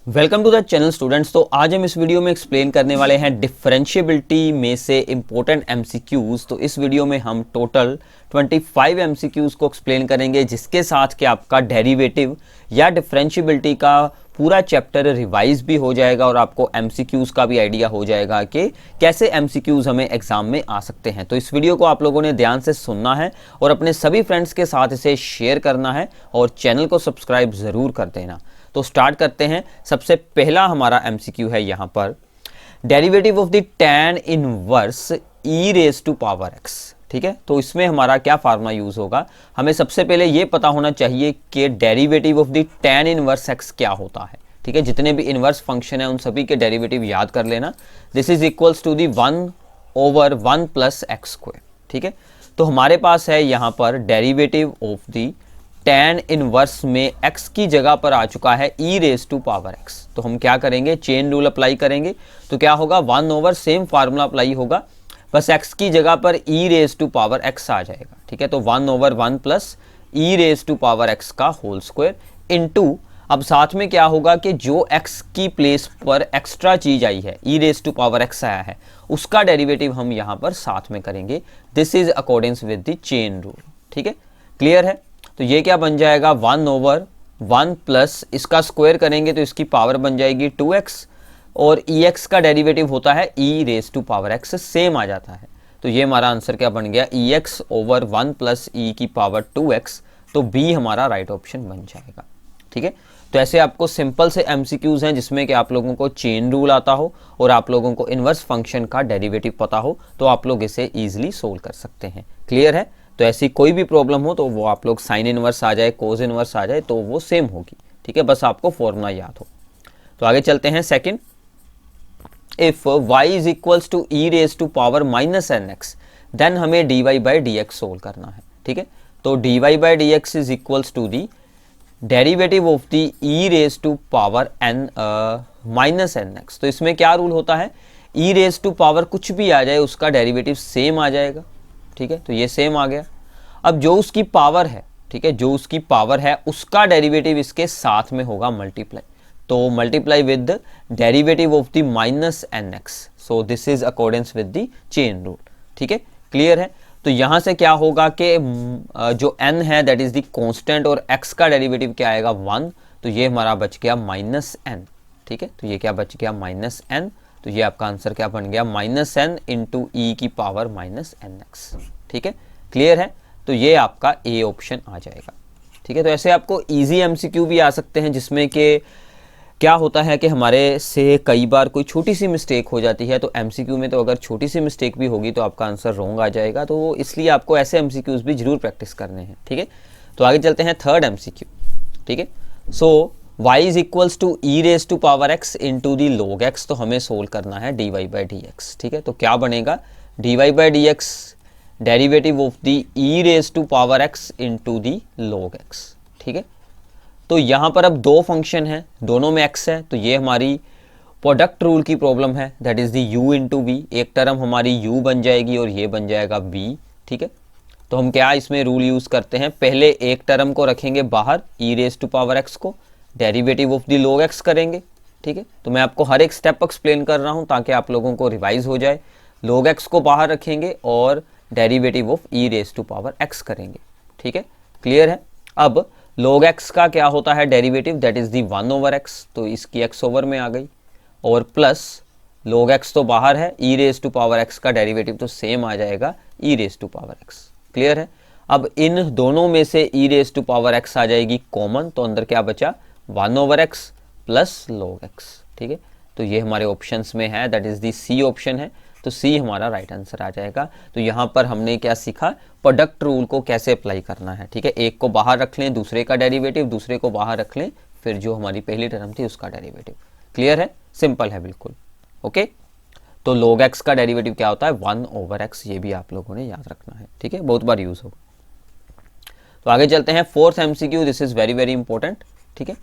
Welcome to the channel students. तो आज हम इस वीडियो में एक्सप्लेन करने वाले हैं डिफरेंशिएबिलिटी में से इंपॉर्टेंट एमसीक्यूज। तो इस वीडियो में हम टोटल 25 एमसीक्यूज को एक्सप्लेन करेंगे, जिसके साथ कि आपका डेरिवेटिव या डिफरेंशिएबिलिटी का पूरा चैप्टर रिवाइज भी हो जाएगा और आपको एमसीक्यूज का भी आइडिया हो जाएगा कि कैसे एमसीक्यूज हमें एग्जाम में आ सकते हैं। तो इस वीडियो को आप लोगों ने ध्यान से सुनना है और अपने सभी फ्रेंड्स के साथ इसे शेयर करना है और चैनल को सब्सक्राइब ज़रूर कर देना। तो स्टार्ट करते हैं। सबसे पहला हमारा एमसीक्यू है यहाँ पर, derivative of the tan inverse e raise to power x। ठीक है, तो इसमें हमारा क्या फार्मूला यूज होगा, हमें सबसे पहले ये पता होना चाहिए कि derivative of the tan inverse x क्या होता है। ठीक है, जितने भी इनवर्स फंक्शन है उन सभी के डेरिवेटिव याद कर लेना। This is equals to the 1/1 plus x square. ठीक है, तो हमारे पास है यहाँ पर derivative of the tan inverse में x की जगह पर आ चुका है e raise to power x। तो हम क्या करेंगे, चेन रूल अप्लाई करेंगे। तो क्या होगा, 1/, सेम फार्मूला अप्लाई होगा, बस x की जगह पर e raise to power x आ जाएगा। ठीक है, तो 1/1 plus e raise to power x का होल स्क्वायर इनटू, अब साथ में क्या होगा कि जो x की प्लेस पर एक्स्ट्रा चीज आई है, e raise to power x आया है, उसका डेरिवेटिव हम यहाँ पर साथ में करेंगे। This is according with the chain rule. ठीक है, क्लियर है। तो ये क्या बन जाएगा, 1/1 प्लस इसका स्क्वायर करेंगे तो इसकी पावर बन जाएगी 2x, और ex का डेरिवेटिव होता है e raise to power x, same आ जाता है। तो ये हमारा आंसर क्या बन गया, ex/1 प्लस e की पावर 2x। तो b हमारा राइट ऑप्शन बन जाएगा। ठीक है, तो ऐसे आपको सिंपल से एमसीक्यूज हैं जिसमें कि आप लोगों को चेन रूल आता हो और आप लोगों को इनवर्स फंक्शन का डेरिवेटिव पता हो, तो आप लोग इसे ईजिली सोल्व कर सकते हैं। क्लियर है। तो ऐसी कोई भी प्रॉब्लम हो तो वो आप लोग साइन इनवर्स आ जाए, कोस इनवर्स आ जाए, तो वो सेम होगी। ठीक है, बस आपको फॉर्मूला याद हो। तो आगे चलते हैं। Second, if y is equals to e raise to power -nx, then हमें dy बाई dx सोल्व करना है। ठीक है, तो dy by dx is equals to the derivative of the e raise to power -nx। तो इसमें क्या rule होता है, e रेज टू पावर कुछ भी आ जाए उसका डेरिवेटिव सेम आ जाएगा। ठीक है, तो ये सेम आ गया। अब जो उसकी पावर है, ठीक है, जो उसकी पावर है उसका डेरिवेटिव इसके साथ में होगा मल्टीप्लाई, तो multiply with derivative of the -nx। So this is according with the chain rule. ठीक है, क्लियर है। तो यहां से क्या होगा कि जो n है दैट इज द कांस्टेंट और x का डेरिवेटिव क्या आएगा, 1। तो ये हमारा बच गया -n। ठीक है, तो ये क्या बच गया, -n। तो ये आपका आंसर क्या बन गया, -n इंटू ई की पावर -nx। ठीक है, क्लियर है। तो ये आपका ए ऑप्शन आ जाएगा। ठीक है, तो ऐसे आपको इजी एमसीक्यू भी आ सकते हैं जिसमें कि क्या होता है कि हमारे से कई बार कोई छोटी सी मिस्टेक हो जाती है। तो एमसीक्यू में तो अगर छोटी सी मिस्टेक भी होगी तो आपका आंसर रॉन्ग आ जाएगा, तो इसलिए आपको ऐसे एमसीक्यूज भी जरूर प्रैक्टिस करने हैं। ठीक है, तो आगे चलते हैं थर्ड एमसीक्यू। ठीक है, so y is equals to e raise to power x into the log x। तो हमें सोल्व करना है dy बाई dx। ठीक है, तो क्या बनेगा, dy by dx derivative of the e raise to power x into the log x। ठीक है, तो यहाँ पर अब दो फंक्शन है, दोनों में x है, तो ये हमारी प्रोडक्ट रूल की प्रॉब्लम है, that is the u into v. एक टर्म हमारी u बन जाएगी और ये बन जाएगा v। ठीक है, तो हम क्या इसमें रूल यूज करते हैं, पहले एक टर्म को रखेंगे बाहर, e raise to power x को, derivative of the log x करेंगे। ठीक है, तो मैं आपको हर एक स्टेप एक्सप्लेन कर रहा हूं ताकि आप लोगों को रिवाइज हो जाए। log x को बाहर रखेंगे और derivative of e raise to power x करेंगे। ठीक है, क्लियर है। अब log x का क्या होता है derivative, that is the 1/x, तो इसकी x ओवर में आ गई, और प्लस log x तो बाहर है, e raise to power x का डेरिवेटिव तो सेम आ जाएगा, e raise to power x। Clear है। अब इन दोनों में से e raise to power x आ जाएगी कॉमन, तो अंदर क्या बचा, 1/x प्लस log x। ठीक है, तो ये हमारे ऑप्शंस में है, that is the C option है, तो सी हमारा राइट आंसर आ जाएगा। तो यहाँ पर हमने क्या सीखा, प्रोडक्ट रूल को कैसे अप्लाई करना है। ठीक है, एक को बाहर रख लें, दूसरे का डेरिवेटिव, दूसरे को बाहर रख लें, फिर जो हमारी पहली टर्म थी उसका डेरिवेटिव। क्लियर है, सिंपल है बिल्कुल। ओके, तो log x का डेरिवेटिव क्या होता है, 1/x, ये भी आप लोगों ने याद रखना है। ठीक है, बहुत बार यूज होगा। तो आगे चलते हैं fourth MCQ, this is very very important. ठीक है,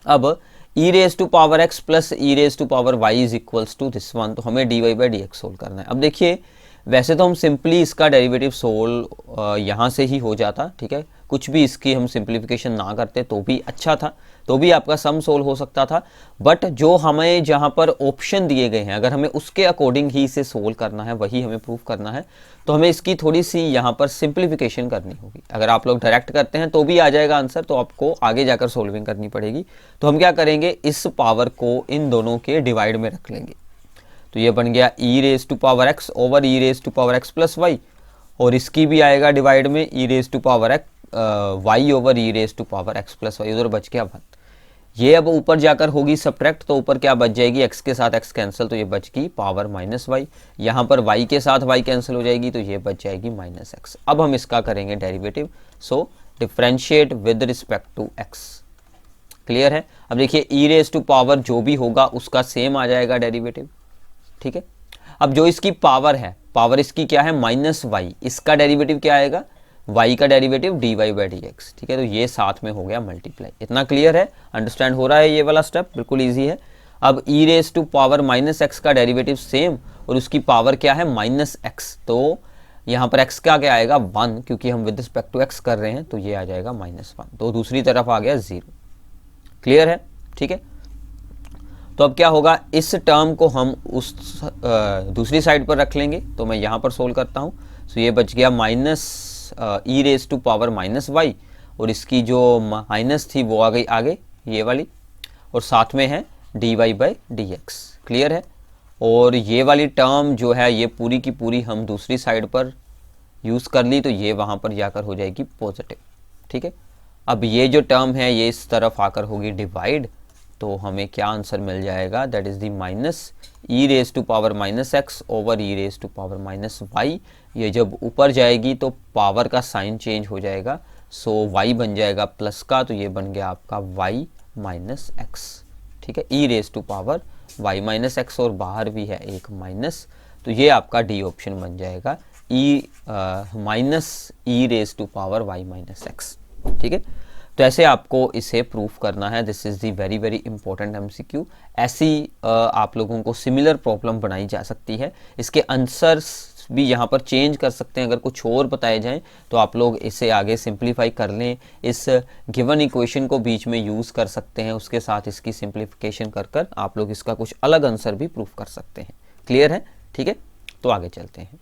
अब e raise to power x plus e raise to power y is equals to this one, तो हमें dy बाई dx सोल्व करना है। अब देखिए, वैसे तो हम सिंपली इसका डेरिवेटिव सोल्व यहाँ से ही हो जाता। ठीक है, कुछ भी इसकी हम सिंप्लीफिकेशन ना करते तो भी अच्छा था, तो भी आपका सम सोल्व हो सकता था। बट जो हमें जहाँ पर ऑप्शन दिए गए हैं, अगर हमें उसके अकॉर्डिंग ही इसे सोल्व करना है, वही हमें प्रूव करना है, तो हमें इसकी थोड़ी सी यहाँ पर सिंप्लीफिकेशन करनी होगी। अगर आप लोग डायरेक्ट करते हैं तो भी आ जाएगा आंसर, तो आपको आगे जाकर सोल्विंग करनी पड़ेगी। तो हम क्या करेंगे, इस पावर को इन दोनों के डिवाइड में रख लेंगे। तो ये बन गया e raise to power x over e raise to power x plus y, और इसकी भी आएगा डिवाइड में e raise to power y over e raise to power x plus y, उधर बच गया 1। ये अब ऊपर जाकर होगी सब्ट्रैक्ट, तो ऊपर क्या बच जाएगी, x के साथ x कैंसिल, तो ये बच गई पावर माइनस वाई। यहाँ पर y के साथ y कैंसिल हो जाएगी, तो ये बच जाएगी माइनस x। अब हम इसका करेंगे derivative, so differentiate with respect to x। Clear है। अब देखिए e रेज टू पावर जो भी होगा उसका सेम आ जाएगा डेरिवेटिव, ठीक है। अब जो इसकी पावर है, पावर इसकी क्या है, माइनस वाई, इसका डेरिवेटिव क्या आएगा, y का derivative dy by d x, ठीक है। तो ये साथ में हो गया मल्टीप्लाई। इतना क्लियर है, अंडरस्टैंड हो रहा है, ये वाला स्टेप बिल्कुल इजी है। अब e raise to power minus x का डेरिवेटिव सेम, और उसकी पावर क्या है, माइनस एक्स, तो यहाँ पर x का क्या आएगा 1, क्योंकि हम विद रिस्पेक्ट टू x कर रहे हैं, तो ये आ जाएगा -1, तो दूसरी तरफ आ गया 0। क्लियर है, ठीक है। तो अब क्या होगा, इस टर्म को हम उस दूसरी साइड पर रख लेंगे, तो मैं यहाँ पर सोल्व करता हूँ। सो ये बच गया minus e raise to power minus y, और इसकी जो माइनस थी वो आ गई आगे ये वाली, और साथ में है dy by d x. Clear है। और ये वाली टर्म जो है ये पूरी की पूरी हम दूसरी साइड पर यूज़ कर ली, तो ये वहाँ पर जाकर हो जाएगी पॉजिटिव, ठीक है। अब ये जो टर्म है ये इस तरफ आकर होगी डिवाइड, तो हमें क्या आंसर मिल जाएगा, that is the minus e raise to power minus x over e raise to power minus y. ये जब ऊपर जाएगी तो पावर का साइन चेंज हो जाएगा, सो वाई बन जाएगा प्लस का, तो ये बन गया आपका वाई माइनस एक्स, ठीक है। E raise to power y minus x, और बाहर भी है एक माइनस, तो ये आपका डी ऑप्शन बन जाएगा, e minus e raise to power y minus x, ठीक है। तो ऐसे आपको इसे प्रूफ करना है। This is the very very important MCQ. ऐसी आप लोगों को सिमिलर प्रॉब्लम बनाई जा सकती है। इसके आंसर्स भी यहाँ पर चेंज कर सकते हैं, अगर कुछ और बताए जाएं तो आप लोग इसे आगे सिंप्लीफाई कर लें, इस गिवन इक्वेशन को बीच में यूज़ कर सकते हैं, उसके साथ इसकी सिंप्लीफिकेशन कर कर आप लोग इसका कुछ अलग आंसर भी प्रूफ कर सकते हैं। क्लियर है, ठीक है। तो आगे चलते हैं।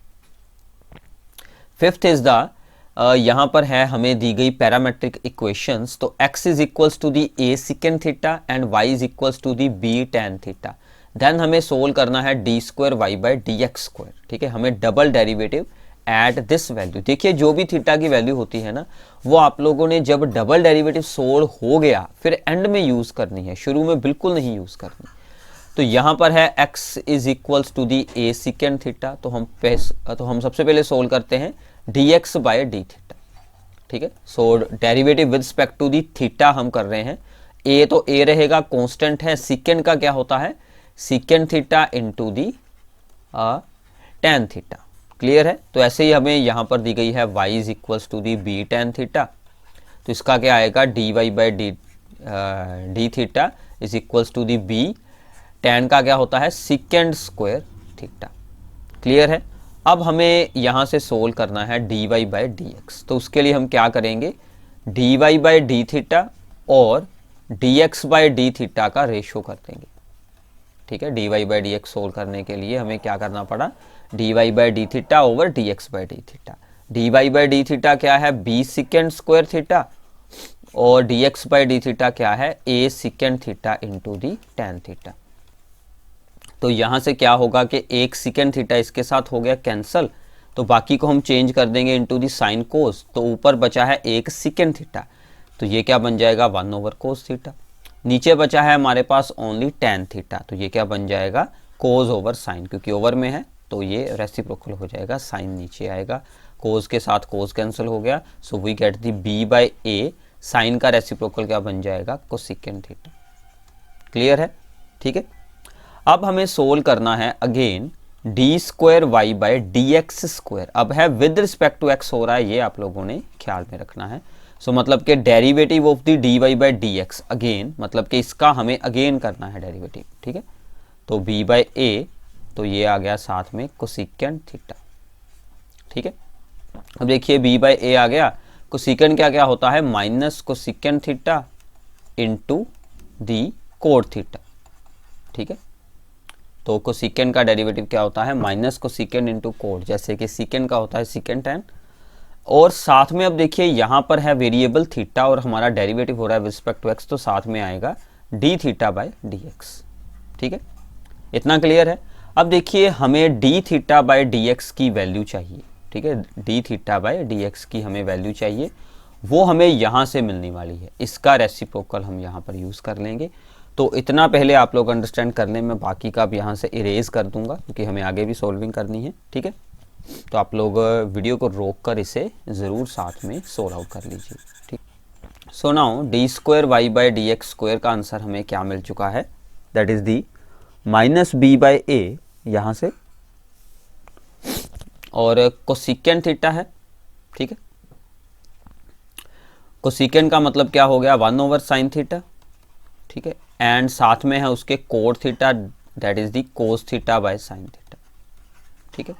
फिफ्थ इज़ द यहाँ पर है हमें दी गई पैरामेट्रिक इक्वेशंस, तो x is equals to the a secant theta and y is equals to the b tan theta. Then हमें सोल्व करना है d square y by d x square, ठीक है। हमें double derivative at this value, देखिए जो भी theta की वैल्यू होती है ना, वो आप लोगों ने जब डबल डेरिवेटिव सोल्व हो गया फिर एंड में यूज़ करनी है, शुरू में बिल्कुल नहीं यूज़ करनी। तो यहाँ पर है x is equals to the a secant theta, तो हम सबसे पहले सोल्व करते हैं dx बाय डी थीटा, ठीक है। So derivative with respect to the theta हम कर रहे हैं। a तो a रहेगा, कांस्टेंट है, सिकेंड का क्या होता है, सिकेंड थीटा इंटू दी tan थीटा। क्लियर है। तो ऐसे ही हमें यहाँ पर दी गई है y is equals to the b tan थीटा, तो इसका क्या आएगा dy by d theta is equals to the b, tan का क्या होता है सिकेंड स्क्वायर थीटा। क्लियर है। अब हमें यहाँ से सोल्व करना है dy बाई डी एक्स, तो उसके लिए हम क्या करेंगे, dy बाई डी थीटा और dx बाई डी थीटा का रेशो कर देंगे, ठीक है। dy by d x solve करने के लिए हमें क्या करना पड़ा, dy by d theta over dx by d theta. dy by d theta क्या है, b सिकेंड स्क्वायर थीटा, और dx बाई डी थीटा क्या है, a secant theta into the tan थीटा। तो यहाँ से क्या होगा कि एक सिकेंड थीटा इसके साथ हो गया कैंसल, तो बाकी को हम चेंज कर देंगे इनटू दी साइन कोस, तो ऊपर बचा है एक सिकेंड थीटा, तो ये क्या बन जाएगा 1 ओवर कोस थीटा। नीचे बचा है हमारे पास ओनली tan थीटा, तो ये क्या बन जाएगा कोस ओवर साइन, क्योंकि ओवर में है तो ये रेसिप्रोकल हो जाएगा, साइन नीचे आएगा, कोस के साथ कोस कैंसिल हो गया, so we get the b by a, sine का रेसिप्रोकल क्या बन जाएगा कोसेकेंड थीटा। क्लियर है, ठीक है। अब हमें सोल्व करना है again d square y by d x square. अब है विद रिस्पेक्ट टू एक्स हो रहा है, ये आप लोगों ने ख्याल में रखना है। सो मतलब कि derivative of the d y by d x again, मतलब कि इसका हमें अगेन करना है डेरिवेटिव, ठीक है। तो b बाई ए, तो ये आ गया साथ में कोसेकेंड थीटा, ठीक है। अब देखिए b बाई ए आ गया, कोसेकेंड क्या क्या होता है माइनस कोसेकेंड थीटा इंटू दी कोड थीटा, ठीक है। तो कोसिकेंड का डेरिवेटिव क्या होता है, माइनस कोसिकेंड इंटू कोड, जैसे कि सीकेंड का होता है सीकेंड टैन। और साथ में अब देखिए यहाँ पर है वेरिएबल थीटा और हमारा डेरिवेटिव हो रहा है रिस्पेक्ट टू एक्स, तो साथ में आएगा d theta by d x, ठीक है। इतना क्लियर है। अब देखिए हमें D theta by d x की वैल्यू चाहिए, ठीक है। D theta by d x की हमें वैल्यू चाहिए, वो हमें यहाँ से मिलने वाली है, इसका रेसिप्रोकल हम यहाँ पर यूज़ कर लेंगे। तो इतना पहले आप लोग अंडरस्टैंड कर लें, मैं बाकी का अब यहाँ से इरेज कर दूंगा क्योंकि हमें आगे भी सॉल्विंग करनी है, ठीक है। तो आप लोग वीडियो को रोक कर इसे ज़रूर साथ में सोल्व आउट कर लीजिए, ठीक। So now d square y by d x square का आंसर हमें क्या मिल चुका है, that is the minus B by A यहाँ से, और कोसिकेंड थीटा है, ठीक है। कोसिकेंड का मतलब क्या हो गया, 1 ओवर साइन थीटा, ठीक है। एंड साथ में है उसके cot theta, that is the cos theta by sine theta, ठीक है।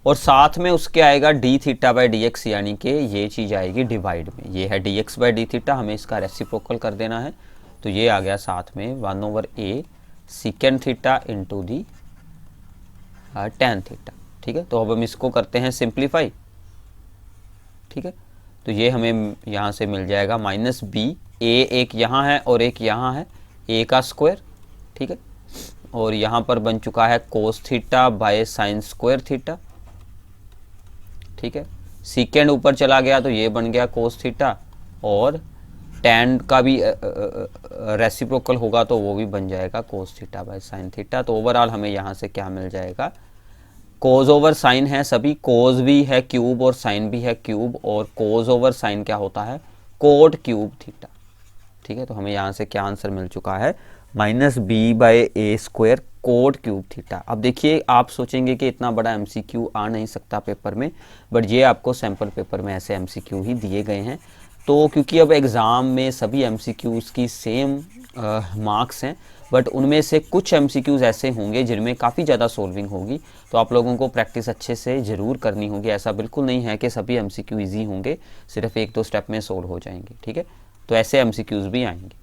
और साथ में उसके आएगा d theta by d x, यानी कि ये चीज़ आएगी डिवाइड में, ये है d x by d theta, हमें इसका रेसिप्रोकल कर देना है। तो ये आ गया साथ में 1 ओवर ए सीकेंड थीटा इंटू दी टैन थीटा, ठीक है। तो अब हम इसको करते हैं सिंप्लीफाई, ठीक है। तो ये हमें यहाँ से मिल जाएगा माइनस बी, ए एक यहाँ है और एक यहाँ है, ए का स्क्वायर, ठीक है। और यहाँ पर बन चुका है कोस theta by sign square theta, ठीक है। सीकेंड ऊपर चला गया तो ये बन गया कोस थीटा, और टैन का भी रेसिप्रोकल होगा तो वो भी बन जाएगा कोस थीटा बाय साइन थीटा। तो ओवरऑल हमें यहाँ से क्या मिल जाएगा, कोज ओवर साइन है सभी, कोज भी है क्यूब और साइन भी है क्यूब, और कोज ओवर साइन क्या होता है, कोड क्यूब थीटा, ठीक है। तो हमें यहाँ से क्या आंसर मिल चुका है, माइनस बी बाय ए स्क्वायर कोड क्यूब थीटा। अब देखिए आप सोचेंगे कि इतना बड़ा एमसीक्यू आ नहीं सकता पेपर में, बट ये आपको सैम्पल पेपर में ऐसे एमसीक्यू ही दिए गए हैं। तो क्योंकि अब एग्ज़ाम में सभी एमसीक्यूज़ की सेम मार्क्स हैं, बट उनमें से कुछ एमसीक्यूज़ ऐसे होंगे जिनमें काफ़ी ज़्यादा सोल्विंग होगी, तो आप लोगों को प्रैक्टिस अच्छे से ज़रूर करनी होगी। ऐसा बिल्कुल नहीं है कि सभी एमसीक्यू ईजी होंगे, सिर्फ 1-2 स्टेप में सोल्व हो जाएंगे, ठीक है। तो ऐसे एमसीक्यूज़ भी आएंगे।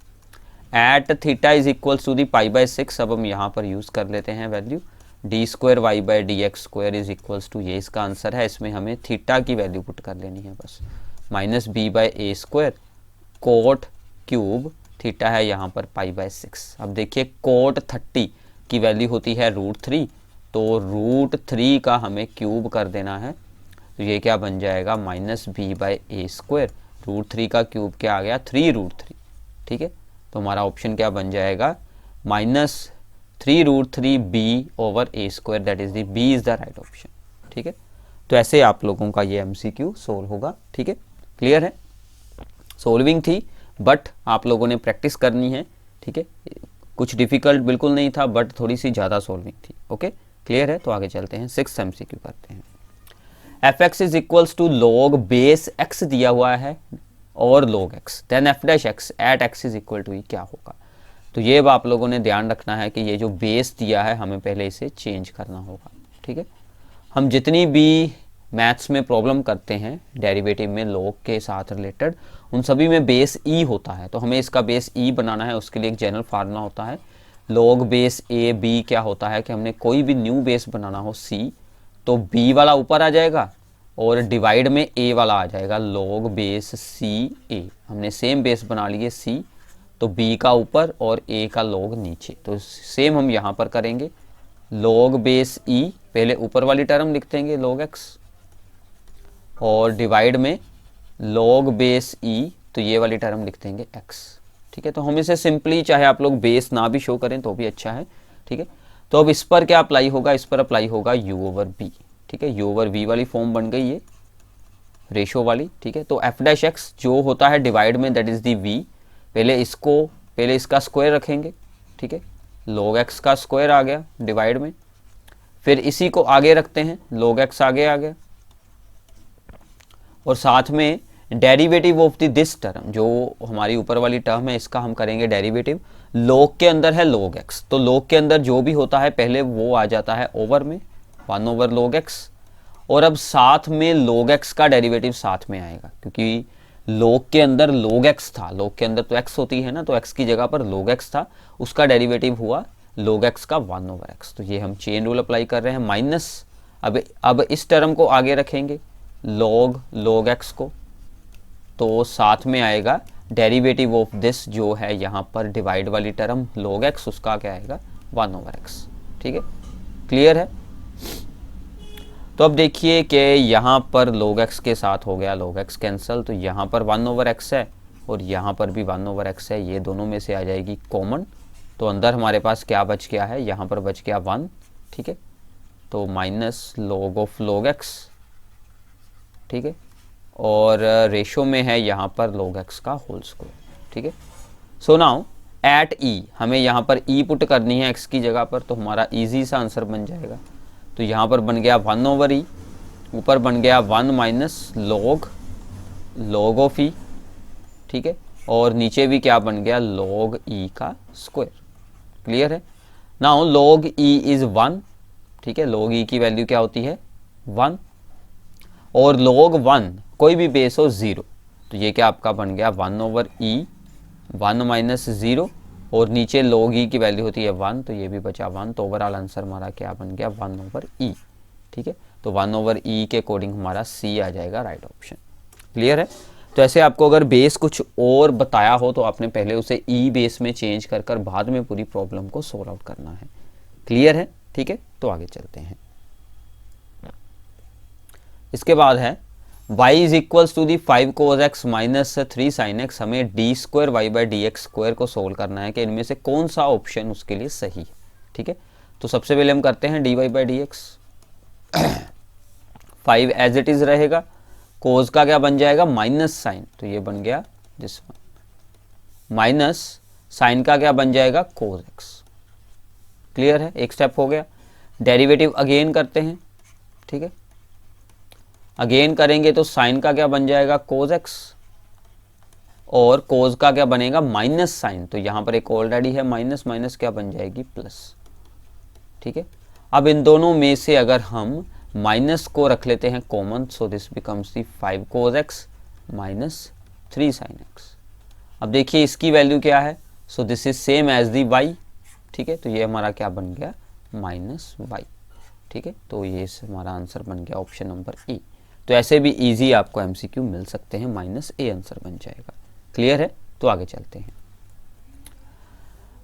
At theta is equals to the pi by 6, अब हम यहाँ पर यूज़ कर लेते हैं value, d square y by d x square is equals to, ये इसका आंसर है। इसमें हमें थीटा की वैल्यू पुट कर लेनी है बस, माइनस बी बाय ए स्क्वायर कोट क्यूब थीटा है यहाँ पर पाई बाय 6। अब देखिए कोट 30 की वैल्यू होती है √3, तो √3 का हमें क्यूब कर देना है, तो ये क्या बन जाएगा, माइनस बी बाय ए स्क्वायर, √3 का क्यूब क्या आ गया, 3√3, ठीक है। तो हमारा ऑप्शन क्या बन जाएगा, minus 3√3 b over a square, that is the b is the right option, ठीक है। तो ऐसे आप लोगों का ये एमसीक्यू सोल्व होगा, ठीक है। क्लियर है, सोल्विंग थी बट आप लोगों ने प्रैक्टिस करनी है, ठीक है। कुछ डिफिकल्ट बिल्कुल नहीं था बट थोड़ी सी ज़्यादा सोल्विंग थी, ओके। क्लियर है, तो आगे चलते हैं, 6th एमसीक्यू करते हैं। F x is equals to log base x दिया हुआ है और log x, then f dash x at x is equal to, क्या होगा। तो ये आप लोगों ने ध्यान रखना है कि ये जो बेस दिया है हमें पहले इसे चेंज करना होगा, ठीक है। हम जितनी भी मैथ्स में प्रॉब्लम करते हैं डेरिवेटिव में log के साथ रिलेटेड, उन सभी में बेस e होता है, तो हमें इसका बेस e बनाना है। उसके लिए एक जनरल फार्मूला होता है, log बेस a b क्या होता है कि हमने कोई भी न्यू बेस बनाना हो c, तो b वाला ऊपर आ जाएगा और डिवाइड में a वाला आ जाएगा, log बेस c a। हमने सेम बेस बना लिए c, तो b का ऊपर और a का log नीचे, तो सेम हम यहाँ पर करेंगे। log बेस e पहले ऊपर वाली टर्म लिख देंगे log x, और डिवाइड में log बेस e, तो ये वाली टर्म लिख देंगे x, ठीक है। तो हम इसे सिंपली, चाहे आप लोग बेस ना भी शो करें तो भी अच्छा है, ठीक है। तो अब इस पर क्या अप्लाई होगा, इस पर अप्लाई होगा u ओवर b, ठीक है। u ओवर v वाली फॉर्म बन गई ये रेशो वाली, ठीक है। तो एफ डैश एक्स जो होता है डिवाइड में, दैट इज दी v, पहले इसका स्क्वायर रखेंगे, ठीक है। log x का स्क्वायर आ गया डिवाइड में, फिर इसी को आगे रखते हैं, log x आगे आ गया, और साथ में derivative of the this term, जो हमारी ऊपर वाली टर्म है इसका हम करेंगे डेरिवेटिव। log के अंदर है log x, तो log के अंदर जो भी होता है पहले वो आ जाता है ओवर में, 1 ओवर log x, और अब साथ में log x का डेरिवेटिव साथ में आएगा, क्योंकि log के अंदर log x था, log के अंदर तो x होती है ना, तो x की जगह पर log x था, उसका डेरिवेटिव हुआ log x का 1/x। तो ये हम चेन रूल अप्लाई कर रहे हैं। माइनस अब इस टर्म को आगे रखेंगे log x को, तो साथ में आएगा डेरिवेटिव ऑफ दिस जो है यहाँ पर डिवाइड वाली टर्म log x, उसका क्या आएगा 1/x। ठीक है, क्लियर है। तो अब देखिए कि यहाँ पर log x के साथ हो गया log x कैंसिल, तो यहाँ पर 1/x है और यहाँ पर भी 1/x है, ये दोनों में से आ जाएगी कॉमन। तो अंदर हमारे पास क्या बच गया है, यहाँ पर बच गया 1। ठीक है, तो minus log of log x। ठीक है, और रेशो में है यहाँ पर log x का होल स्क्वायर। ठीक है, सो नाउ एट ई, हमें यहाँ पर ई पुट करनी है x की जगह पर, तो हमारा इजी सा आंसर बन जाएगा। तो यहाँ पर बन गया 1/e, ऊपर बन गया 1 माइनस log ऑफ ई। ठीक है, और नीचे भी क्या बन गया log e का स्क्वायर। क्लियर है। Now log e is 1। ठीक है, log e की वैल्यू क्या होती है 1, और log 1 कोई भी बेस हो 0, तो ये क्या आपका बन गया 1/e 1 माइनस 0, और नीचे log e की वैल्यू होती है 1, तो ये भी बचा 1। तो ओवरऑल आंसर हमारा क्या बन गया 1/e। ठीक है, तो 1/e के अकॉर्डिंग हमारा सी आ जाएगा राइट ऑप्शन। क्लियर है। तो ऐसे आपको अगर बेस कुछ और बताया हो तो आपने पहले उसे ई बेस में चेंज कर कर बाद में पूरी प्रॉब्लम को सॉल्व आउट करना है। क्लियर है। ठीक है, तो आगे चलते हैं। इसके बाद है y is equals to the 5 cos x minus 3 sin x। हमें d² y/dx² को सोल्व करना है कि इनमें से कौन सा ऑप्शन उसके लिए सही है। ठीक है, तो सबसे पहले हम करते हैं dy/dx। 5 एज इट इज रहेगा, cos का क्या बन जाएगा माइनस साइन, तो ये बन गया दिस वन, माइनस साइन का क्या बन जाएगा cos x। क्लियर है, एक स्टेप हो गया। डेरिवेटिव अगेन करते हैं। ठीक है, अगेन करेंगे तो साइन का क्या बन जाएगा cos x, और cos का क्या बनेगा माइनस साइन, तो यहाँ पर एक ऑलरेडी है माइनस, माइनस क्या बन जाएगी प्लस। ठीक है, अब इन दोनों में से अगर हम माइनस को रख लेते हैं common, so this becomes the 5 cos x minus 3 sin x। अब देखिए इसकी वैल्यू क्या है, so this is same as the y। ठीक है, तो ये हमारा क्या बन गया माइनस y। ठीक है, तो ये हमारा आंसर बन गया ऑप्शन नंबर ई। तो ऐसे भी इजी आपको एमसीक्यू मिल सकते हैं, -a आंसर बन जाएगा। क्लियर है, तो आगे चलते हैं।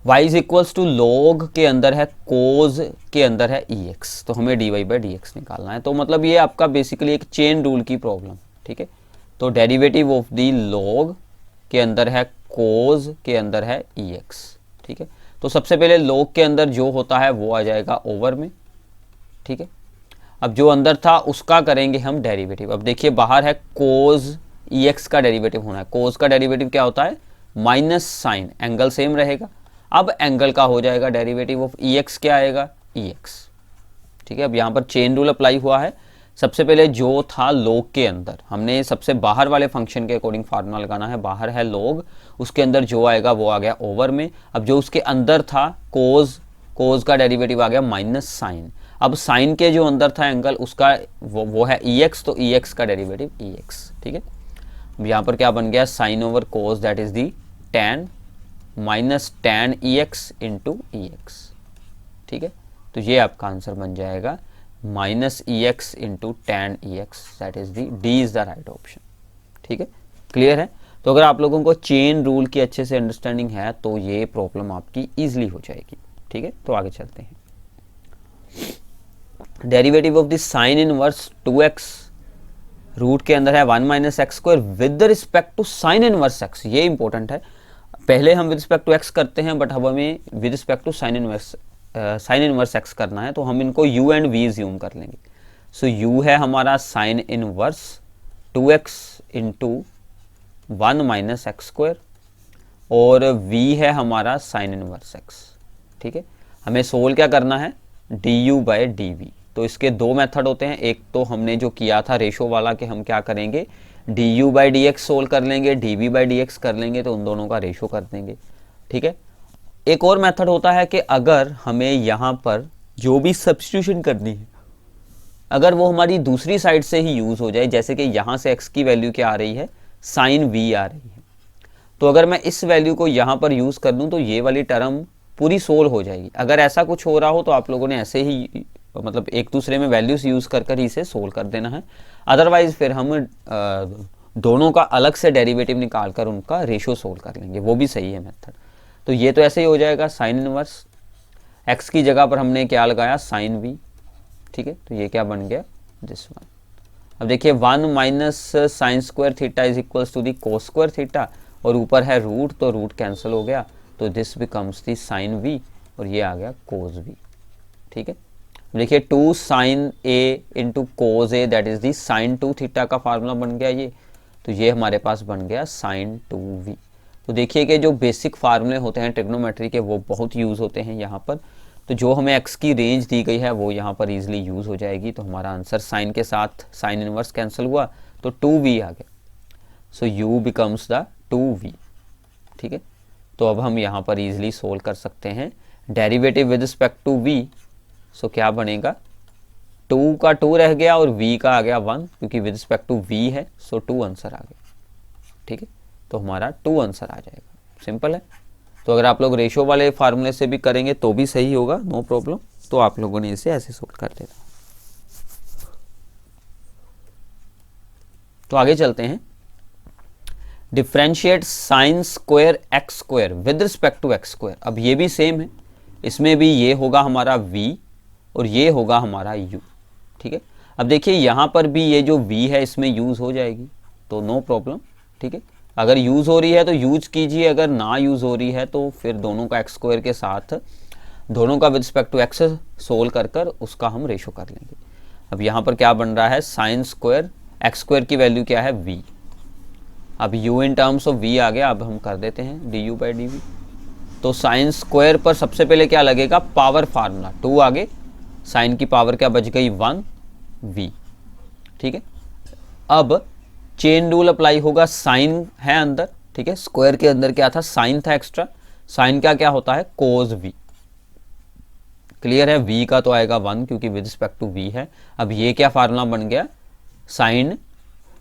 y is equals to log के अंदर है cos के अंदर है ex, तो हमें dy/dx निकालना है। तो मतलब ये आपका बेसिकली एक चेन रूल की प्रॉब्लम। ठीक है, तो डेरिवेटिव ऑफ दी log के अंदर है cos के अंदर है ex। ठीक है, तो सबसे पहले log के अंदर जो होता है वो आ जाएगा ओवर में। ठीक है, अब जो अंदर था उसका करेंगे हम डेरिवेटिव। अब देखिए बाहर है cos ex का डेरिवेटिव होना है। cos का डेरिवेटिव क्या होता है माइनस साइन, एंगल सेम रहेगा। अब एंगल का हो जाएगा डेरिवेटिव ऑफ ex, क्या आएगा ex। ठीक है, अब यहाँ पर चेन रूल अप्लाई हुआ है। सबसे पहले जो था log के अंदर, हमने सबसे बाहर वाले फंक्शन के अकॉर्डिंग फार्मूला लगाना है। बाहर है log, उसके अंदर जो आएगा वो आ गया ओवर में। अब जो उसके अंदर था cos का डेरिवेटिव आ गया माइनस साइन। अब साइन के जो अंदर था एंगल उसका वो है ex, तो ex का डेरिवेटिव ex। ठीक है, यहाँ पर क्या बन गया sine over cos, that is the tan minus tan ex into ex। ठीक है, तो ये आपका आंसर बन जाएगा minus ex into tan ex, that is the d is the right option. ठीक है, क्लियर है। तो अगर आप लोगों को चेन रूल की अच्छे से अंडरस्टैंडिंग है तो ये प्रॉब्लम आपकी ईजिली हो जाएगी। ठीक है, तो आगे चलते हैं। Derivative of the sine inverse 2x, root के अंदर है 1 minus x square with respect to sine inverse x। ये इंपॉर्टेंट है, पहले हम विद रिस्पेक्ट टू x करते हैं, बट अब हमें with respect to sine inverse x करना है, तो हम इनको u एंड v ज्यूम कर लेंगे। सो u है हमारा sign inverse 2x into 1 minus x square, और v है हमारा साइन इनवर्स x। ठीक है, हमें सोल्व क्या करना है du/dv। तो इसके दो मेथड होते हैं, एक तो हमने जो किया था रेशो वाला कि हम क्या करेंगे du/dx सोल्व कर लेंगे, dv/dx कर लेंगे, तो उन दोनों का रेशो कर देंगे। ठीक है, एक और मेथड होता है कि अगर हमें यहाँ पर जो भी सब्स्टिट्यूशन करनी है अगर वो हमारी दूसरी साइड से ही यूज़ हो जाए, जैसे कि यहाँ से x की वैल्यू क्या आ रही है साइन वी आ रही है। तो अगर मैं इस वैल्यू को यहाँ पर यूज़ कर दूँ तो ये वाली टर्म पूरी सोल्व हो जाएगी। अगर ऐसा कुछ हो रहा हो तो आप लोगों ने ऐसे ही मतलब एक दूसरे में वैल्यूज़ यूज़ कर कर इसे सोल्व कर देना है। अदरवाइज़ फिर हम दोनों का अलग से डेरिवेटिव निकाल कर उनका रेशो सोल्व कर लेंगे, वो भी सही है मेथड। तो ये तो ऐसे ही हो जाएगा, साइन इनवर्स एक्स की जगह पर हमने क्या लगाया, साइन वी, ठीक है। तो ये क्या बन गया, दिस वन। अब देखिए 1 minus sine square theta is equals to the cos square theta, और ऊपर है रूट तो रूट कैंसिल हो गया, तो this becomes the sine v और ये आ गया कोस वी, ठीक है। देखिए 2 sine a into cos a that is the sine 2 theta का फार्मूला बन गया ये, तो ये हमारे पास बन गया साइन 2v। तो देखिए कि जो बेसिक फार्मूले होते हैं ट्रिग्नोमेट्री के वो बहुत यूज़ होते हैं यहाँ पर। तो जो हमें x की रेंज दी गई है वो यहाँ पर इजीली यूज़ हो जाएगी। तो हमारा आंसर साइन के साथ साइन इनवर्स कैंसिल हुआ तो 2v आ गया, सो u बिकम्स द 2v, ठीक है। तो अब हम यहाँ पर इजीली सोल्व कर सकते हैं derivative with respect to v। So क्या बनेगा, 2 का 2 रह गया और v का आ गया 1, क्योंकि विद रिस्पेक्ट टू v है, सो 2 आंसर आ गया, ठीक है। तो हमारा 2 आंसर आ जाएगा, सिंपल है। तो अगर आप लोग रेशो वाले फार्मूले से भी करेंगे तो भी सही होगा, नो प्रॉब्लम। तो आप लोगों ने इसे ऐसे सोल्व कर देना। तो आगे चलते हैं, differentiate sine square x square with respect to x square. अब ये भी सेम है, इसमें भी ये होगा हमारा v और ये होगा हमारा u, ठीक है। अब देखिए यहाँ पर भी ये जो v है इसमें यूज़ हो जाएगी, तो नो प्रॉब्लम, ठीक है। अगर यूज़ हो रही है तो यूज कीजिए, अगर ना यूज़ हो रही है तो फिर दोनों का एक्स स्क्वायर के साथ दोनों का with respect to x solve कर कर उसका हम रेशो कर लेंगे। अब यहाँ पर क्या बन रहा है, साइन स्क्वायर एक्स स्क्वायर की वैल्यू क्या है, v। अब u in terms of v आ गया, अब हम कर देते हैं du बाई डी वी। तो साइन स्क्वायर पर सबसे पहले क्या लगेगा, पावर फार्मूला, 2 आगे, साइन की पावर क्या बच गई 1v, ठीक है। अब चेन रूल अप्लाई होगा, साइन है अंदर, ठीक है, स्क्वायर के अंदर क्या था, साइन था एक्स्ट्रा, साइन का क्या होता है, कोस v, क्लियर है। v का तो आएगा 1 क्योंकि विद रिस्पेक्ट टू v है। अब ये क्या फार्मूला बन गया, साइन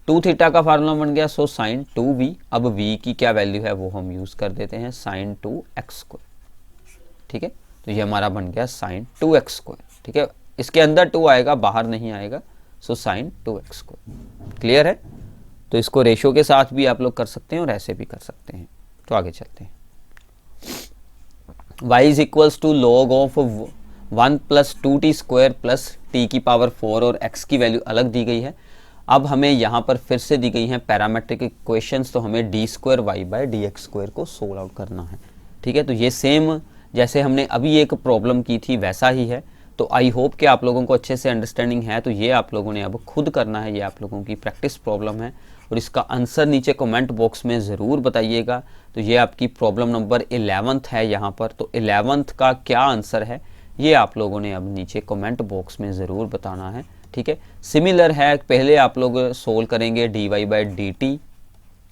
2 थीटा का फार्मूला बन गया, सो साइन 2v। अब v की क्या वैल्यू है वो हम यूज कर देते हैं, साइन 2x स्क्वायर, ठीक है। तो ये हमारा बन गया साइन 2x स्क्वायर, ठीक है। इसके अंदर 2 आएगा, बाहर नहीं आएगा, so sine 2x square, clear है। तो इसको रेशो के साथ भी आप लोग कर सकते हैं और ऐसे भी कर सकते हैं। तो आगे चलते हैं, y is equals to log of 1 plus 2t square plus t की पावर 4 और x की वैल्यू अलग दी गई है। अब हमें यहाँ पर फिर से दी गई हैं पैरामेट्रिक इक्वेशंस, तो हमें d square y by d x square को सोल्व आउट करना है, ठीक है। तो ये सेम जैसे हमने अभी एक प्रॉब्लम की थी वैसा ही है। तो आई होप कि आप लोगों को अच्छे से अंडरस्टैंडिंग है। तो ये आप लोगों ने अब खुद करना है, ये आप लोगों की प्रैक्टिस प्रॉब्लम है और इसका आंसर नीचे कमेंट बॉक्स में ज़रूर बताइएगा। तो ये आपकी प्रॉब्लम नंबर 11th है यहाँ पर। तो 11th का क्या आंसर है ये आप लोगों ने अब नीचे कमेंट बॉक्स में ज़रूर बताना है, ठीक है। सिमिलर है, पहले आप लोग सोल्व करेंगे d y by d t,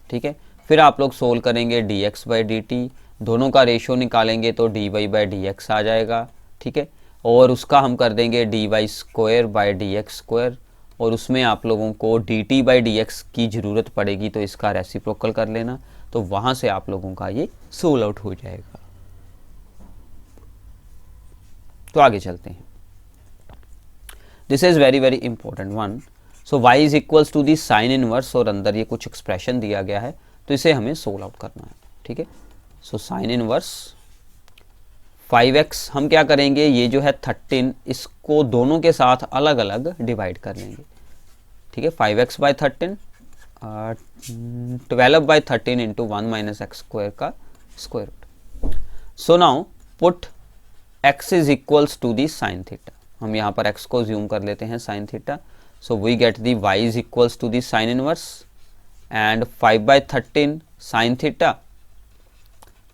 ठीक है, फिर आप लोग सोल्व करेंगे d x by d t, दोनों का रेशो निकालेंगे तो d y by d x आ जाएगा, ठीक है। और उसका हम कर देंगे d y square by d x square, और उसमें आप लोगों को d t by d x की ज़रूरत पड़ेगी, तो इसका रेसिप्रोकल कर लेना, तो वहाँ से आप लोगों का ये सोल्व आउट हो जाएगा। तो आगे चलते हैं, this is very very important one. So y is equals to the sine inverse, और अंदर ये कुछ एक्सप्रेशन दिया गया है तो इसे हमें सोल्व आउट करना है, ठीक है। सो साइन इनवर्स 5x हम क्या करेंगे, ये जो है 13 इसको दोनों के साथ अलग अलग डिवाइड कर लेंगे, ठीक है। 5x by 13 12 by 13 into 1 minus x square का square root. So now put x is equals to the sine theta, हम यहाँ पर x को ज्यूम कर लेते हैं sine theta. So we get the y is equals to the sine inverse and 5 by 13 sine theta,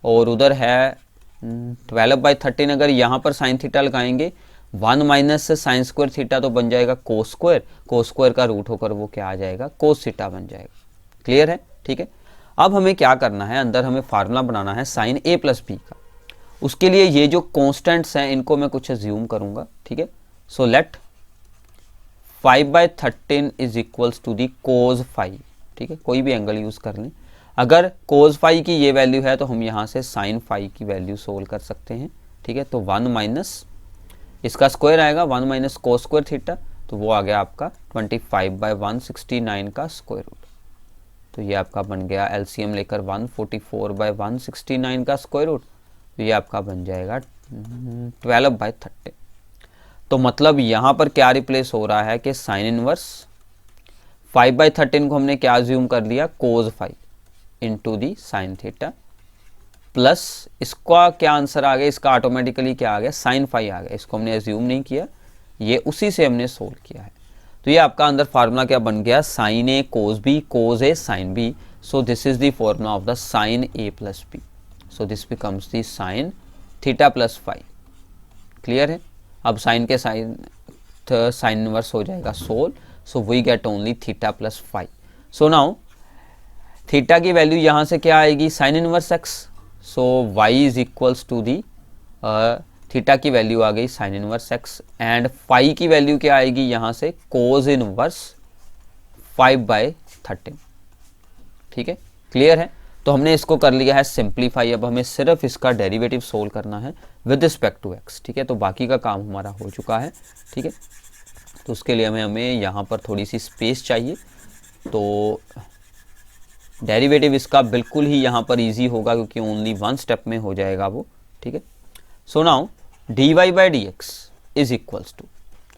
और उधर है 12 बाई 13। अगर यहाँ पर साइन थीटा लगाएंगे 1 माइनस साइन स्क्वायर थीटा तो बन जाएगा कोस स्क्वायर, कोस स्क्वायर का रूट होकर वो क्या आ जाएगा, कोस थीटा बन जाएगा, क्लियर है, ठीक है। अब हमें क्या करना है, अंदर हमें फार्मूला बनाना है साइन a प्लस बी का। उसके लिए ये जो कॉन्स्टेंट्स हैं इनको मैं कुछ ज्यूम करूंगा, ठीक है। So let 5 by 13 is equals to the cos 5, ठीक है, कोई भी एंगल यूज़ कर लें। अगर कोस फाई की ये वैल्यू है तो हम यहाँ से साइन फाई की वैल्यू सोल्व कर सकते हैं, ठीक है। तो 1 माइनस इसका स्क्वायर आएगा 1 माइनस कोस स्क्वायर थीटा, तो वो आ गया आपका 25/169 का स्क्वायर रूट। तो ये आपका बन गया एलसीएम लेकर 144/169 का स्क्वायर रूट, तो ये आपका बन जाएगा 12/30। तो मतलब यहाँ पर क्या रिप्लेस हो रहा है कि साइन इनवर्स 5/13 को हमने क्या अज्यूम कर लिया, कोस 5 इंटू दी साइन थीटा, प्लस इसका क्या आंसर आ गया, इसका ऑटोमेटिकली क्या आ गया, साइन 5 आ गया। इसको हमने अज्यूम नहीं किया, ये उसी से हमने सोल्व किया है। तो ये आपका अंदर फार्मूला क्या बन गया, sine a cos b, cos a sine b. So this is the formula of the sine a plus b. So this becomes the sine theta plus 5। Clear है। अब साइन के साइन इनवर्स हो जाएगा सोल, so we get only theta plus 5। So now theta की value यहाँ से क्या आएगी, sine inverse x. So y is equals to the theta की वैल्यू आ गई sine inverse x, and phi की वैल्यू क्या आएगी यहाँ से, कोस इनवर्स 5/13। ठीक है, क्लियर है। तो हमने इसको कर लिया है सिंप्लीफाई। अब हमें सिर्फ इसका डेरिवेटिव सोल्व करना है विद रिस्पेक्ट टू एक्स। ठीक है, तो बाकी का काम हमारा हो चुका है। ठीक है, तो उसके लिए हमें यहाँ पर थोड़ी सी स्पेस चाहिए। तो डेरिवेटिव इसका बिल्कुल ही यहाँ पर इजी होगा क्योंकि ओनली 1 स्टेप में हो जाएगा वो। ठीक है, so now dy/dx is equals to,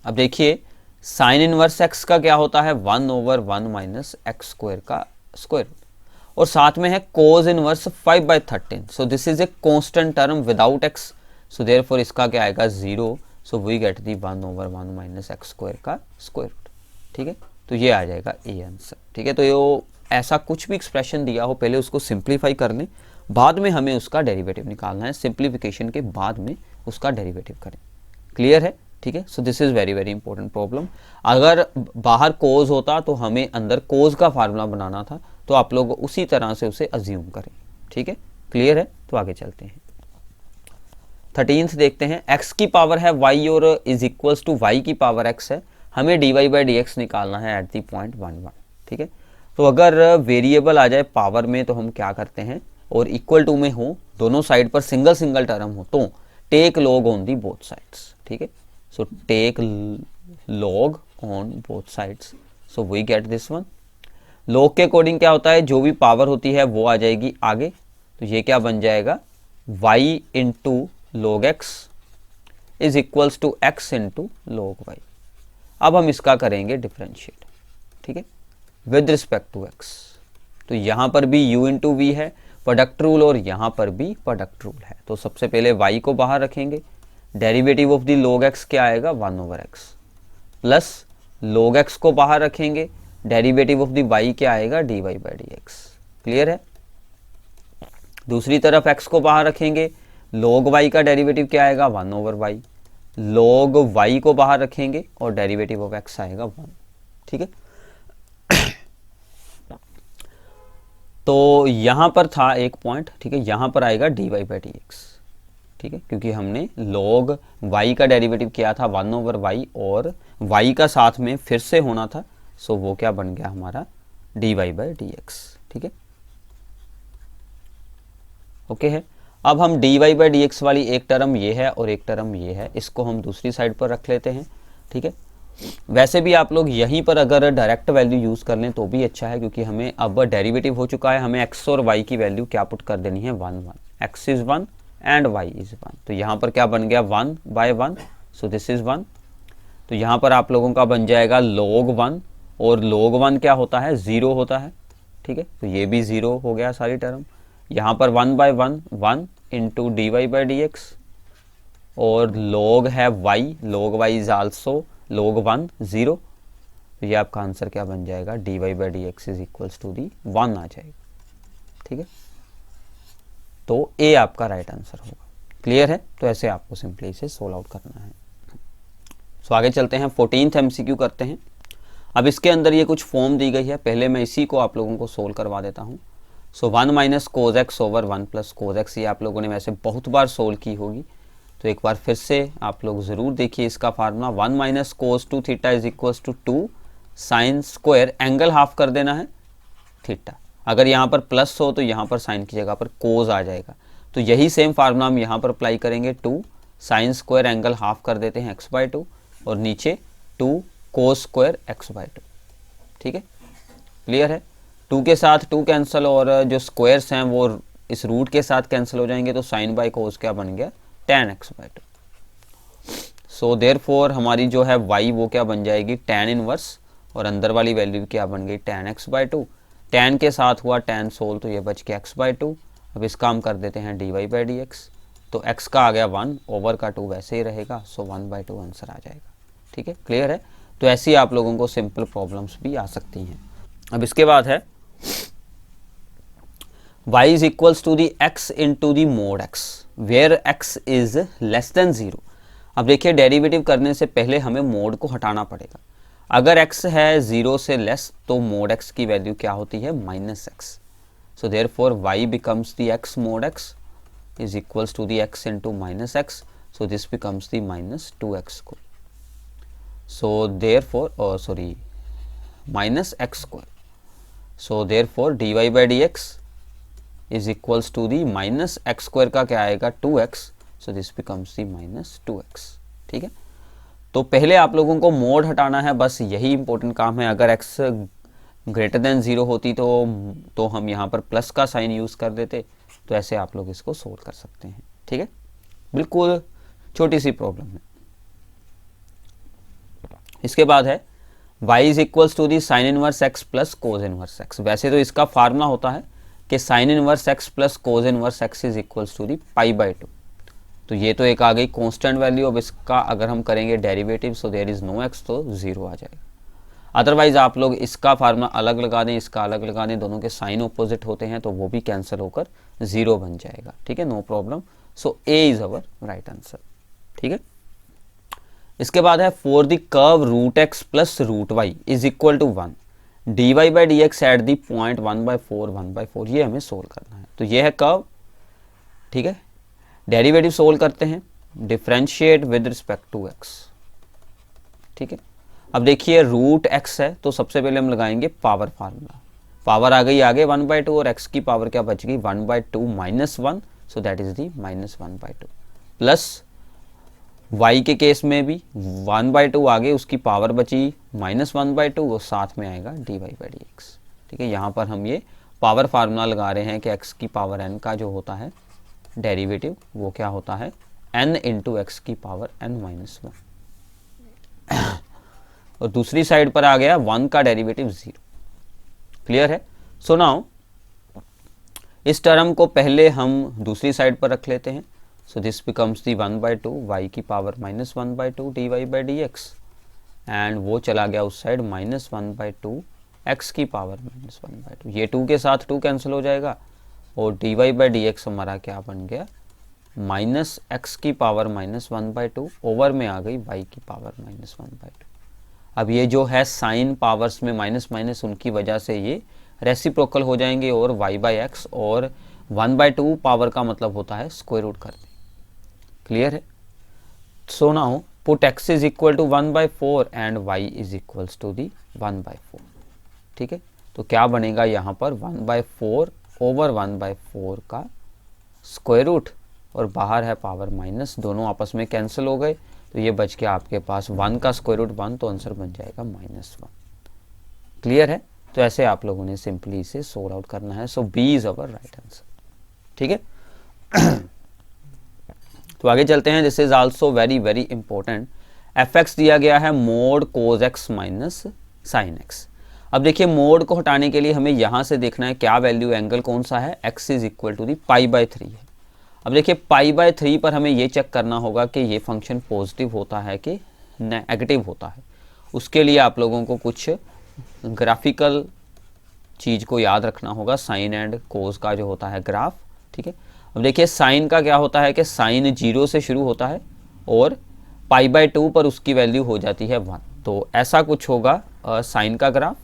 अब देखिए साइन इनवर्स एक्स का क्या होता है, 1/1 माइनस एक्स स्क्वायर का स्क्वायर, और साथ में है cos inverse 5/13। So this is a constant term without x, so therefore इसका क्या आएगा 0। So we get the 1/1 minus x square का स्क्वायर रूट। ठीक है, तो ये आ जाएगा ए आंसर। ठीक है, तो ये ऐसा कुछ भी एक्सप्रेशन दिया हो पहले उसको सिंप्लीफाई कर लें, बाद में हमें उसका डेरिवेटिव निकालना है। सिंप्लीफिकेशन के बाद में उसका डेरिवेटिव करें। क्लियर है। ठीक है, so this is very very important problem. अगर बाहर कोस होता तो हमें अंदर कोस का फार्मूला बनाना था, तो आप लोग उसी तरह से उसे अज्यूम करें। ठीक है, क्लियर है। तो आगे चलते हैं, 13th देखते हैं। x की पावर है y और इज इक्वल्स टू y की पावर x है। हमें dy/dx निकालना है एट दी पॉइंट 1 1। ठीक है, तो अगर वेरिएबल आ जाए पावर में तो हम क्या करते हैं, और इक्वल टू में हो, दोनों साइड पर सिंगल सिंगल टर्म हो, तो take log on the both sides. ठीक है, so take log on both sides, so we get this one. Log के अकॉर्डिंग क्या होता है, जो भी पावर होती है वो आ जाएगी आगे, तो ये क्या बन जाएगा, y into log x is equals to x into log y. अब हम इसका करेंगे डिफरेंशिएट। ठीक है, विद रिस्पेक्ट टू एक्स। तो यहाँ पर भी u इंटू वी है प्रोडक्ट रूल, और यहाँ पर भी प्रोडक्ट रूल है। तो सबसे पहले y को बाहर रखेंगे, derivative of the log x क्या आएगा 1/x, प्लस log x को बाहर रखेंगे, डेरिवेटिव ऑफ द y क्या आएगा dy/dx। क्लियर है। दूसरी तरफ x को बाहर रखेंगे, log y का डेरिवेटिव क्या आएगा 1/y, log y को बाहर रखेंगे और डेरिवेटिव ऑफ x आएगा 1। ठीक है, तो यहाँ पर था एक पॉइंट। ठीक है, यहाँ पर आएगा dy/dx। ठीक है, क्योंकि हमने log y का डेरिवेटिव किया था 1/y और y का साथ में फिर से होना था, सो वो क्या बन गया हमारा dy/dx। ठीक है, ओके है। अब हम dy/dx वाली एक टर्म ये है और एक टर्म ये है, इसको हम दूसरी साइड पर रख लेते हैं। ठीक है, वैसे भी आप लोग यहीं पर अगर डायरेक्ट वैल्यू यूज़ कर लें तो भी अच्छा है, क्योंकि हमें अब डेरिवेटिव हो चुका है। हमें x और y की वैल्यू क्या पुट कर देनी है 1 1, x is 1 and y is 1। तो यहाँ पर क्या बन गया 1/1, सो दिस इज़ 1। तो यहाँ पर आप लोगों का बन जाएगा log 1, और log 1 क्या होता है 0 होता है। ठीक है, तो ये भी 0 हो गया सारी टर्म। यहाँ पर 1/1 1 इंटू dy/dx, और log है y, log y is also log 1 0। तो ये आपका आंसर क्या बन जाएगा dy/dx is equals to the 1 आ जाएगा। ठीक है, तो ए आपका राइट आंसर होगा। क्लियर है। तो ऐसे आपको सिंपली इसे सोल्व आउट करना है। सो आगे चलते हैं, 14th एमसीक्यू करते हैं। अब इसके अंदर ये कुछ फॉर्म दी गई है, पहले मैं इसी को आप लोगों को सोल्व करवा देता हूँ। सो 1 minus cos x over 1 plus cos x, ये आप लोगों ने वैसे बहुत बार सोल्व की होगी, तो एक बार फिर से आप लोग ज़रूर देखिए इसका formula. 1 minus cos 2 theta is equals to 2 sine square, angle half कर देना है, थीटा। अगर यहाँ पर प्लस हो तो यहाँ पर साइन की जगह पर कोज आ जाएगा। तो यही सेम फार्मूला हम यहाँ पर अप्लाई करेंगे। 2 साइन स्क्वायर एंगल हाफ कर देते हैं x/2 और नीचे 2 कोस स्क्वायर x/2। ठीक है, क्लियर है। 2 के साथ 2 कैंसिल और जो स्क्वायर्स हैं वो इस रूट के साथ कैंसिल हो जाएंगे। तो साइन बाई कोस क्या बन गया, tan x/2। सो देयरफॉर हमारी जो है y वो क्या बन जाएगी, tan इनवर्स, और अंदर वाली वैल्यू क्या बन गई, tan x/2। tan के साथ हुआ tan सोल, तो ये बच गया x/2। अब इसका हम कर देते हैं dy/dx। तो x का आ गया 1, ओवर का 2 वैसे ही रहेगा। सो 1/2 आंसर आ जाएगा। ठीक है, क्लियर है। तो ऐसी आप लोगों को सिंपल प्रॉब्लम्स भी आ सकती हैं। अब इसके बाद है y is equals to the x into the mod x where x is less than 0। अब देखिए डेरिवेटिव करने से पहले हमें मोड को हटाना पड़ेगा। अगर x है 0 से लेस तो मोड x की वैल्यू क्या होती है, -x। So therefore y becomes the x mode x is equals to the x into minus x. So this becomes the -2x square. So therefore, minus x square. So therefore dy by dx is equals to the minus x square का क्या आएगा, 2x. So this becomes the -2x. ठीक है, तो पहले आप लोगों को मोड हटाना है, बस यही इंपॉर्टेंट काम है। अगर x ग्रेटर देन 0 होती तो हम यहाँ पर प्लस का साइन यूज़ कर देते। तो ऐसे आप लोग इसको सोल्व कर सकते हैं। ठीक है, बिल्कुल छोटी सी प्रॉब्लम है। इसके बाद है y is equals to the sine inverse x plus cos inverse x। वैसे तो इसका फार्मूला होता है कि sine inverse x plus cos inverse x is equals to the π/2। तो ये तो एक आ गई कांस्टेंट वैल्यू। अब इसका अगर हम करेंगे derivative, so there is no x, तो 0 आ जाएगा। अदरवाइज आप लोग इसका फार्मूला अलग लगा दें, इसका अलग लगा दें, दोनों के साइन ऑपोजिट होते हैं तो वो भी कैंसिल होकर 0 बन जाएगा। ठीक है, no problem. So a is our right answer. ठीक है, इसके बाद है for the curve root x plus root y is equal to 1 dy by d x at the point 1/4 1/4। ये हमें सोल्व करना है। तो ये है कर्व। ठीक है, डेरिवेटिव सोल्व करते हैं, differentiate with respect to x. ठीक है, अब देखिए रूट एक्स है तो सबसे पहले हम लगाएंगे पावर फार्मूला। पावर आ गई आगे 1/2 और x की पावर क्या बच गई, 1/2 -1। So that is the -1/2 plus y के केस में भी 1/2 आगे उसकी पावर बची -1/2 और साथ में आएगा dy बाई dx। ठीक है, यहाँ पर हम ये पावर फार्मूला लगा रहे हैं कि x की पावर n का जो होता है डेरिवेटिव वो क्या होता है, n इंटू एक्स की पावर n-1। और दूसरी साइड पर आ गया 1 का डेरिवेटिव 0। क्लियर है। सो नाउ इस टर्म को पहले हम दूसरी साइड पर रख लेते हैं। सो दिस बिकम्स दी 1/2 y की power -1/2 dy by dx and वो चला गया उस साइड -1/2 x की पावर -1/2। ये 2 के साथ 2 कैंसिल हो जाएगा और dy बाई dx हमारा क्या बन गया, -x की पावर -1/2 ओवर में आ गई y की पावर -1/2। अब ये जो है साइन पावर्स में माइनस माइनस उनकी वजह से ये रेसिप्रोकल हो जाएंगे और y बाई एक्स और 1/2 पावर का मतलब होता है स्क्वायर रूट कर दें। क्लियर है। So now put x is equal to 1/4 and y is equals to the 1/4। ठीक है, तो क्या बनेगा यहाँ पर 1/4 ओवर 1/4 का स्क्वायर रूट और बाहर है पावर माइनस, दोनों आपस में कैंसिल हो गए तो ये बच गया आपके पास 1 का स्क्वायर रूट 1, तो आंसर बन जाएगा -1। क्लियर है। तो ऐसे आप लोगों ने सिंपली इसे सोल्व आउट करना है। So B is our right answer. ठीक है, तो आगे चलते हैं। This is also very very important. fx दिया गया है mod cos x minus sine x। अब देखिए मोड को हटाने के लिए हमें यहाँ से देखना है क्या वैल्यू, एंगल कौन सा है, x is equal to the π/3 है। अब देखिए π/3 पर हमें ये चेक करना होगा कि ये फंक्शन पॉजिटिव होता है कि नेगेटिव होता है। उसके लिए आप लोगों को कुछ ग्राफिकल चीज़ को याद रखना होगा, साइन एंड कोज का जो होता है ग्राफ। ठीक है, अब देखिए साइन का क्या होता है कि साइन 0 से शुरू होता है और π/2 पर उसकी वैल्यू हो जाती है 1। तो ऐसा कुछ होगा साइन का ग्राफ।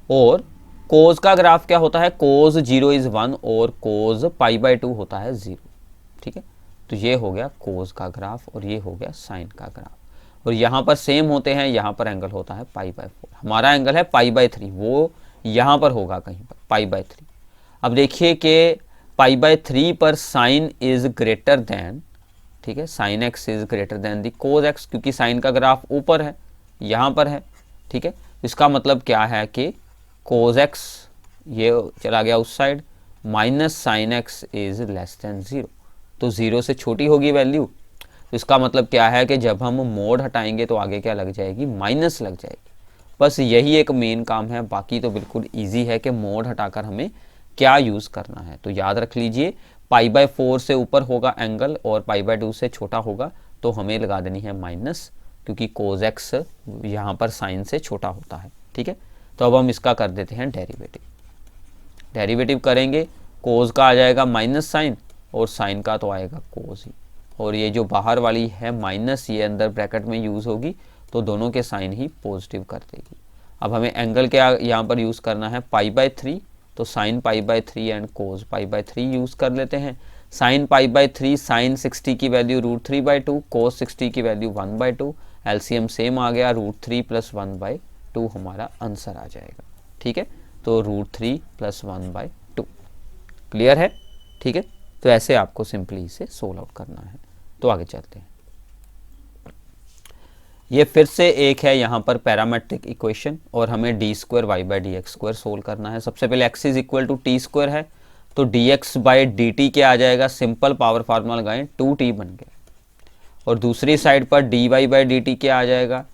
और कोज का ग्राफ क्या होता है, कोज 0 इज 1 और कोज π/2 होता है 0। ठीक है, तो ये हो गया कोज का ग्राफ और ये हो गया साइन का ग्राफ। और यहाँ पर सेम होते हैं, यहाँ पर एंगल होता है π/4। हमारा एंगल है π/3, वो यहाँ पर होगा कहीं पर π/3। अब देखिए कि π/3 पर साइन इज ग्रेटर देन, ठीक है, sine x is greater than the cos x, क्योंकि साइन का ग्राफ ऊपर है, यहाँ पर है, ठीक है। इसका मतलब क्या है कि कोज एक्स ये चला गया उस side, minus sign x is less than 0, तो 0 से छोटी होगी वैल्यू। तो इसका मतलब क्या है कि जब हम मोड हटाएंगे तो आगे क्या लग जाएगी, माइनस लग जाएगी। बस यही एक मेन काम है, बाकी तो बिल्कुल ईजी है कि मोड हटाकर हमें क्या यूज़ करना है। तो याद रख लीजिए π/4 से ऊपर होगा एंगल और π/2 से छोटा होगा तो हमें लगा देनी है माइनस, क्योंकि कोज एक्स यहाँ पर साइन से छोटा होता है, ठीक है। तो अब हम इसका कर देते हैं डेरिवेटिव। डेरिवेटिव करेंगे, कोज का आ जाएगा माइनस साइन और साइन का तो आएगा कोज ही, और ये जो बाहर वाली है माइनस ये अंदर ब्रैकेट में यूज़ होगी तो दोनों के साइन ही पॉजिटिव कर देगी। अब हमें एंगल क्या यहाँ पर यूज़ करना है, π/3, तो साइन π/3 एंड कोज π/3 यूज़ कर लेते हैं। साइन π/3, साइन 60 की वैल्यू √3/2, कोज 60 की वैल्यू 1/2, एलसीएम सेम आ गया, √3 + 1/2 हमारा आंसर आ जाएगा, ठीक है। तो √3 + 1/2 क्लियर है, ठीक है। तो ऐसे आपको सिंपली इसे सोल्व आउट करना है। तो आगे चलते हैं। ये फिर से एक है यहाँ पर पैरामेट्रिक इक्वेशन और हमें d² y/dx² सोल्व करना है। सबसे पहले x = t² है तो dx/dt क्या आ जाएगा, सिंपल पावर फार्मूला लगाएं 2t बन गया, और दूसरी साइड पर dy/dt क्या आ जाएगा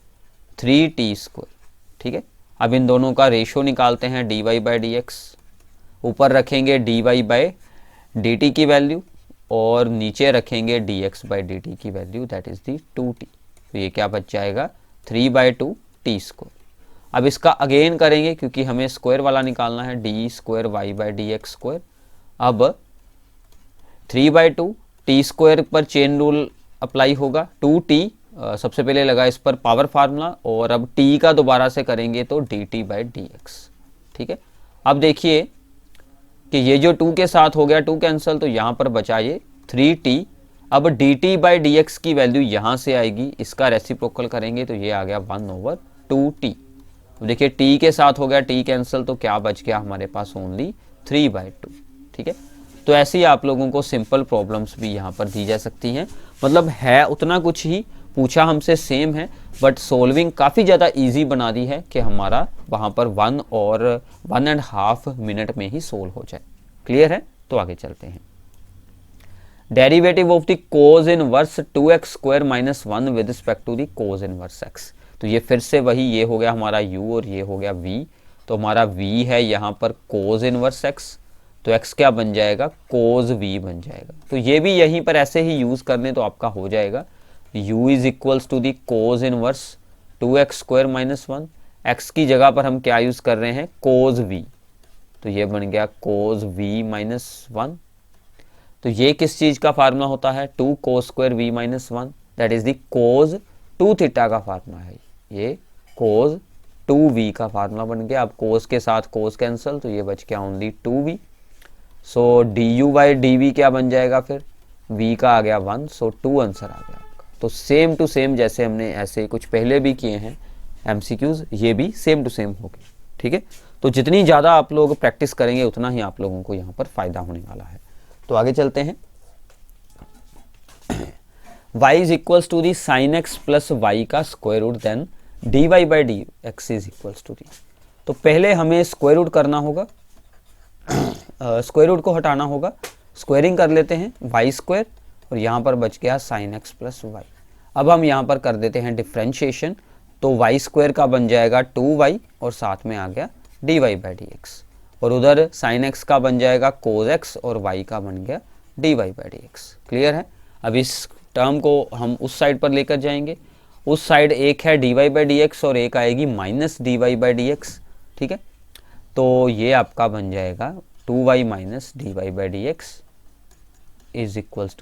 3t², ठीक है। अब इन दोनों का रेशो निकालते हैं dy/dx, ऊपर रखेंगे dy/dt की वैल्यू और नीचे रखेंगे dx/dt की value, that is the 2t। तो ये क्या बच जाएगा 3/2t²। अब इसका अगेन करेंगे क्योंकि हमें स्क्वायर वाला निकालना है, d² y/dx²। अब 3/2 t² पर चेन रूल अप्लाई होगा, 2t सबसे पहले लगा इस पर पावर फार्मूला और अब t का दोबारा से करेंगे तो dt/dx, ठीक है। अब देखिए कि ये जो 2 के साथ हो गया 2 कैंसिल, तो यहाँ पर बचा ये 3t। अब dt/dx की वैल्यू यहाँ से आएगी, इसका रेसिप्रोकल करेंगे तो ये आ गया 1/2t। अब देखिए t के साथ हो गया t कैंसिल, तो क्या बच गया हमारे पास ओनली 3/2, ठीक है। तो ऐसे ही आप लोगों को सिंपल प्रॉब्लम्स भी यहाँ पर दी जा सकती हैं, मतलब है उतना कुछ ही, पूछा हमसे सेम है बट सोल्विंग काफ़ी ज़्यादा इजी बना दी है कि हमारा वहाँ पर 1 और 1.5 मिनट में ही सोल्व हो जाए। क्लियर है, तो आगे चलते हैं। Derivative of the cos inverse 2x² - 1 with respect to the cos inverse x। तो ये फिर से वही, ये हो गया हमारा u और ये हो गया v। तो हमारा v है यहाँ पर कोज इनवर्स x, तो x क्या बन जाएगा कोज v बन जाएगा। तो ये भी यहीं पर ऐसे ही यूज़ करने तो आपका हो जाएगा, u = कोज इनवर्स 2x² - 1, x की जगह पर हम क्या यूज़ कर रहे हैं कोज v, तो ये बन गया कोज v - 1। तो ये किस चीज़ का फार्मूला होता है 2 cos² v - 1, that is the cos 2 theta का फार्मूला है, ये कोज 2v का फार्मूला बन गया। अब कोस के साथ कोस कैंसिल, तो ये बच गया ओनली 2v। सो du/dv क्या बन जाएगा फिर, v का आ गया 1, सो 2 आंसर आ गया आपका। तो सेम टू सेम जैसे हमने ऐसे कुछ पहले भी किए हैं MCQs, ये भी सेम टू सेम हो गए, ठीक है। तो जितनी ज़्यादा आप लोग प्रैक्टिस करेंगे उतना ही आप लोगों को यहाँ पर फ़ायदा होने वाला है। तो आगे चलते हैं। y = sin x + y का square root, then dy/dx = d। तो पहले हमें स्क्वायर रूट करना होगा, स्क्वायर रूट को हटाना होगा, स्क्वायरिंग कर लेते हैं y² और यहाँ पर बच गया sin x + y। अब हम यहाँ पर कर देते हैं डिफ्रेंशिएशन, तो y² का बन जाएगा 2y और साथ में आ गया dy/dx, और उधर sin x का बन जाएगा cos x और y का बन गया dy/dx। क्लियर है। अब इस टर्म को हम उस साइड पर लेकर जाएंगे, उस साइड एक है dy/dx और एक आएगी माइनस dy/dx, ठीक है। तो ये आपका बन जाएगा 2y - dy/dx = cos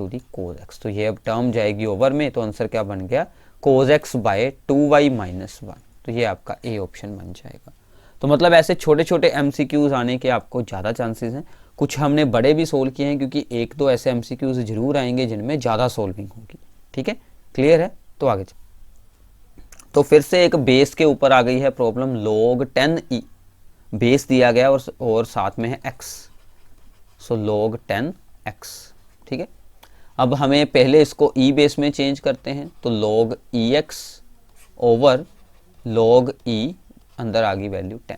x। तो ये अब टर्म जाएगी ओवर में, तो आंसर क्या बन गया cos x/2y - 1। तो ये आपका ए ऑप्शन बन जाएगा। तो मतलब ऐसे छोटे छोटे MCQs आने के आपको ज़्यादा चांसेस हैं। कुछ हमने बड़े भी सोल्व किए हैं क्योंकि एक दो ऐसे MCQs जरूर आएंगे जिनमें ज़्यादा सोल्विंग होगी, ठीक है। क्लियर है, तो आगे तो फिर से एक बेस के ऊपर आ गई है प्रॉब्लम log 10e। बेस दिया गया और साथ में है x, सो log 10x, ठीक है। अब हमें पहले इसको e बेस में चेंज करते हैं, तो log ex over log e, अंदर आ गई वैल्यू 10।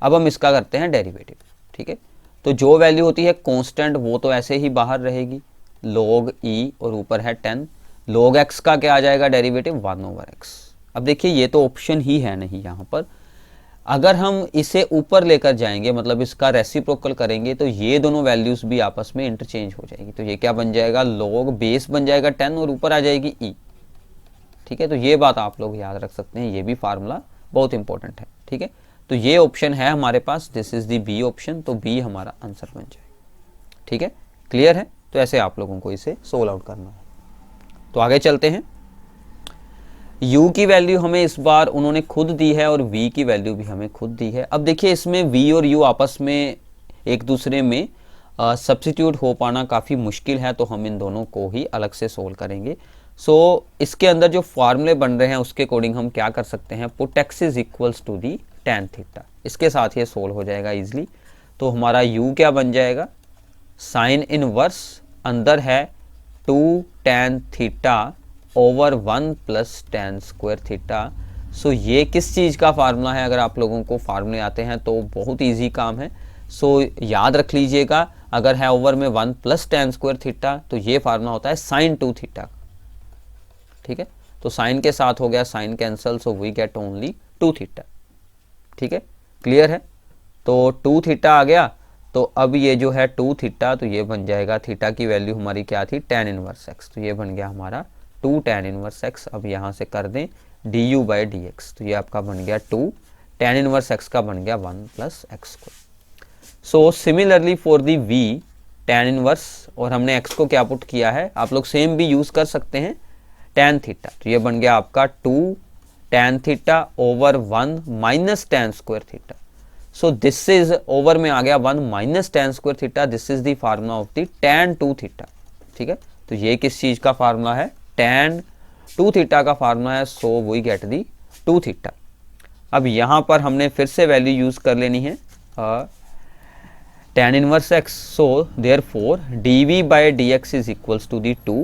अब हम इसका करते हैं डेरिवेटिव, ठीक है। तो जो वैल्यू होती है कांस्टेंट वो तो ऐसे ही बाहर रहेगी, log e और ऊपर है 10, log x का क्या आ जाएगा डेरिवेटिव 1 ओवर x। अब देखिए ये तो ऑप्शन ही है नहीं यहाँ पर, अगर हम इसे ऊपर लेकर जाएंगे मतलब इसका रेसिप्रोकल करेंगे तो ये दोनों वैल्यूज भी आपस में इंटरचेंज हो जाएगी। तो ये क्या बन जाएगा, log बेस बन जाएगा 10 और ऊपर आ जाएगी e, ठीक है। तो ये बात आप लोग याद रख सकते हैं, ये भी फार्मूला बहुत इंपॉर्टेंट है, ठीक है। तो ये ऑप्शन है हमारे पास, this is the B option, तो बी हमारा आंसर बन जाएगा, ठीक है। क्लियर है, तो ऐसे आप लोगों को इसे सोल्व आउट करना है। तो आगे चलते हैं। u की वैल्यू हमें इस बार उन्होंने खुद दी है और v की वैल्यू भी हमें खुद दी है। अब देखिए इसमें v और u आपस में एक दूसरे में सब्स्टिट्यूट हो पाना काफ़ी मुश्किल है, तो हम इन दोनों को ही अलग से सोल्व करेंगे। इसके अंदर जो फार्मूले बन रहे हैं उसके अकॉर्डिंग हम क्या कर सकते हैं, put x is equals to the tan theta, इसके साथ ये सोल्व हो जाएगा इजीली। तो हमारा u क्या बन जाएगा, साइन इनवर्स अंदर है 2 tan theta over 1 plus tan square theta. So ये किस चीज़ का फार्मूला है, अगर आप लोगों को फार्मूले आते हैं तो बहुत इजी काम है। सो याद रख लीजिएगा, अगर है ओवर में 1 प्लस tan स्क्वायर थीटा तो ये फार्मूला होता है साइन 2 थीटा, ठीक है। तो साइन के साथ हो गया sine cancel, so we get only 2 theta, ठीक है। क्लियर है, तो 2 थीटा आ गया। तो अब ये जो है 2 थीटा, तो ये बन जाएगा, थीटा की वैल्यू हमारी क्या थी, tan इनवर्स x, तो ये बन गया हमारा 2 tan इनवर्स x। अब यहाँ से कर दें du बाई डी एक्स, तो ये आपका बन गया 2 tan इनवर्स x का बन गया 1 plus x square. So similarly for the v tan inverse, और हमने x को क्या पुट किया है, आप लोग सेम भी यूज़ कर सकते हैं tan थीटा, तो ये बन गया आपका 2 tan theta over 1 minus tan square theta. So this is over में आ गया 1 minus tan square theta, this is the formula of the tan 2 theta, ठीक है। तो ये किस चीज़ का फार्मूला है, tan 2 थीटा का फार्मूला है, so we get the 2 theta. अब यहाँ पर हमने फिर से वैल्यू यूज़ कर लेनी है tan inverse x, so therefore dv by d x is equals to the 2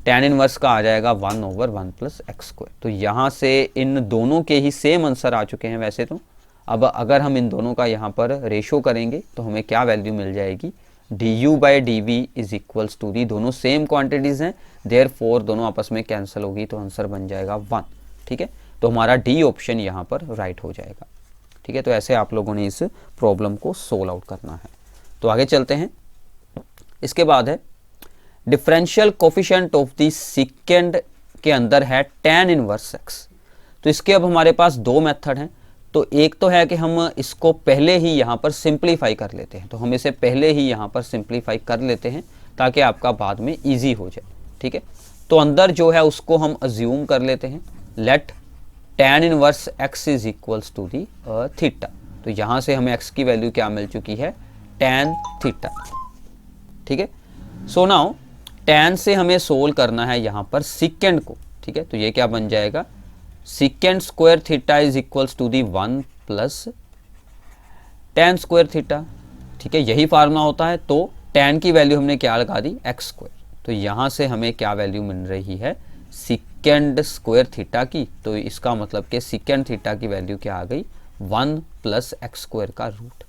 tan inverse का आ जाएगा 1 ओवर 1 प्लस एक्स स्क्वायर। तो यहाँ से इन दोनों के ही सेम आंसर आ चुके हैं वैसे तो। अब अगर हम इन दोनों का यहाँ पर रेशो करेंगे तो हमें क्या वैल्यू मिल जाएगी, du by d v is equals to the, दोनों सेम क्वांटिटीज़ हैं, देयरफॉर दोनों आपस में कैंसिल होगी तो आंसर बन जाएगा 1, ठीक है। तो हमारा डी ऑप्शन यहाँ पर राइट हो जाएगा, ठीक है। तो ऐसे आप लोगों ने इस प्रॉब्लम को सोल्व आउट करना है। तो आगे चलते हैं। इसके बाद है differential coefficient of the second के अंदर है tan इनवर्स x। तो इसके अब हमारे पास दो मेथड हैं। तो एक तो है कि हम इसको पहले ही यहाँ पर सिंप्लीफाई कर लेते हैं, तो हम इसे पहले ही यहाँ पर सिंप्लीफाई कर लेते हैं ताकि आपका बाद में इजी हो जाए, ठीक है। तो अंदर जो है उसको हम अज्यूम कर लेते हैं, let tan inverse x is equals to the theta. तो यहाँ से हमें x की वैल्यू क्या मिल चुकी है, tan थीटा, ठीक है। सो नाउ tan से हमें सोल्व करना है यहाँ पर सेकेंड को, ठीक है। तो ये क्या बन जाएगा, second square theta is equals to the 1 plus tan square theta, ठीक है। यही फार्मूला होता है। तो tan की वैल्यू हमने क्या लगा दी, एक्स स्क्वायर। तो यहाँ से हमें क्या वैल्यू मिल रही है, सेकेंड स्क्वायर थीटा की। तो इसका मतलब कि सेकेंड थीटा की वैल्यू क्या आ गई, 1 प्लस एक्स स्क्वायर का रूट।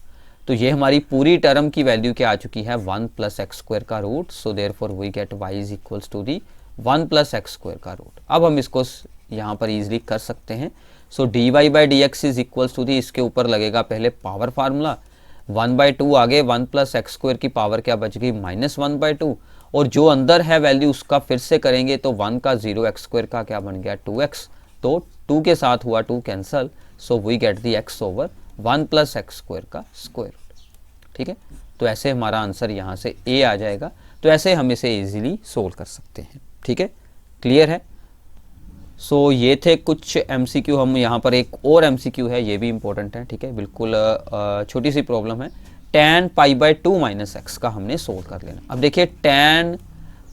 तो ये हमारी पूरी टर्म की वैल्यू क्या आ चुकी है, 1 प्लस एक्स स्क्वायर का root. So therefore we get y is equals to the 1 plus x square का रूट। अब हम इसको यहाँ पर इजीली कर सकते हैं। So d y by d x is equals to the, इसके ऊपर लगेगा पहले पावर फार्मूला, 1/2 आगे 1 प्लस एक्स स्क्वायर की पावर क्या बच गई, -1/2। और जो अंदर है वैल्यू उसका फिर से करेंगे तो 1 का 0 एक्स स्क्वायर का क्या बन गया, 2x। तो 2 के साथ हुआ 2 cancel, so we get the x over 1 plus x square का स्क्वायर रूट, ठीक है। तो ऐसे हमारा आंसर यहाँ से a आ जाएगा। तो ऐसे हम इसे इजीली सोल्व कर सकते हैं, ठीक है। क्लियर है। सो ये थे कुछ MCQ। हम यहाँ पर एक और MCQ है, ये भी इंपॉर्टेंट है, ठीक है। बिल्कुल छोटी सी प्रॉब्लम है, tan π/2 माइनस एक्स का हमने सोल्व कर लेना। अब देखिए tan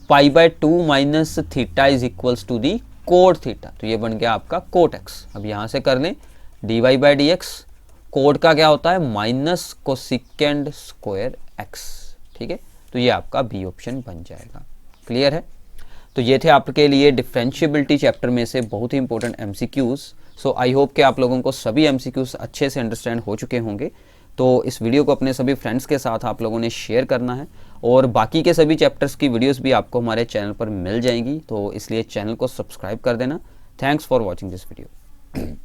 π/2 minus theta is equals to the cot theta. तो ये बन गया आपका कोट एक्स। अब यहाँ से कर लें dy by d x code का क्या होता है, माइनस कोसिकेंड स्क्वायर एक्स। ठीक है, तो ये आपका बी ऑप्शन बन जाएगा। क्लियर है? तो ये थे आपके लिए डिफरेंशिएबिलिटी चैप्टर में से बहुत ही important MCQs. So I hope कि आप लोगों को सभी एमसीक्यूज अच्छे से अंडरस्टैंड हो चुके होंगे। तो इस वीडियो को अपने सभी फ्रेंड्स के साथ आप लोगों ने शेयर करना है, और बाकी के सभी चैप्टर्स की वीडियोस भी आपको हमारे चैनल पर मिल जाएंगी, तो इसलिए चैनल को सब्सक्राइब कर देना। Thanks for watching this video.